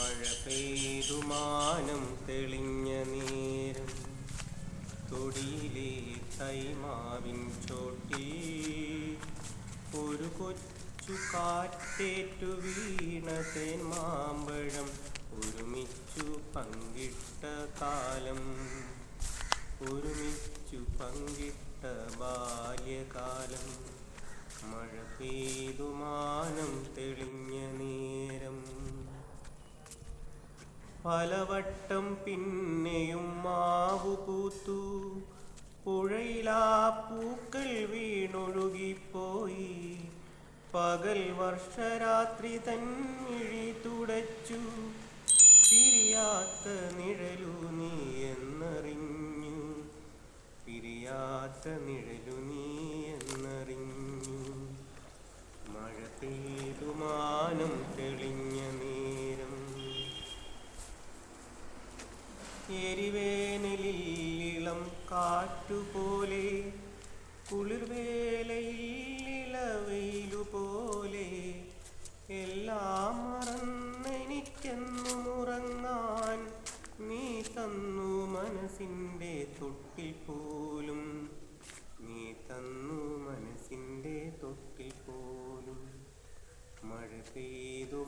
മഴ പെയ്തു മാനം തെളിഞ്ഞ നേരം തൊടിയിലെ തൈമാവിൻ ചോട്ടിൽ ഒരു കൊച്ചു കാറ്റേറ്റു വീണ തേന്മാമ്പഴം ഒരുമിച്ചു പങ്കിട്ട കാലം, ഒരുമിച്ചു പങ്കിട്ട ബാല്യകാലം. മഴ പെയ്തു മാനം തെളിഞ്ഞ നേരം പലവട്ടം പിന്നെയും മാവു പൂത്തു, പുഴയിലാ പൂക്കൾ വീണൊഴുകിപ്പോയി. പകൽ വർഷരാത്രി തന്നിഴി തുടച്ചു, പിരിയാത്ത നിഴലു നീ എന്നറിഞ്ഞു, പിരിയാത്ത നിഴലു നീ എന്നറിഞ്ഞു. മഴ പെയ്തു മാനം തെളിഞ്ഞ നേരം എരിവേനലിൽ ഇളം കാറ്റുപോലെ, കുളിർവേലയിൽ ഇളവെയിലുപോലെ, എല്ലാം മറന്നെനിക്കെന്നുമുറങ്ങാൻ നീ തന്നു മനസ്സിൻ്റെ തൊട്ടിൽ പോലും, നീ തന്നു മനസ്സിൻ്റെ തൊട്ടിൽ പോലും. മഴ പെയ്തു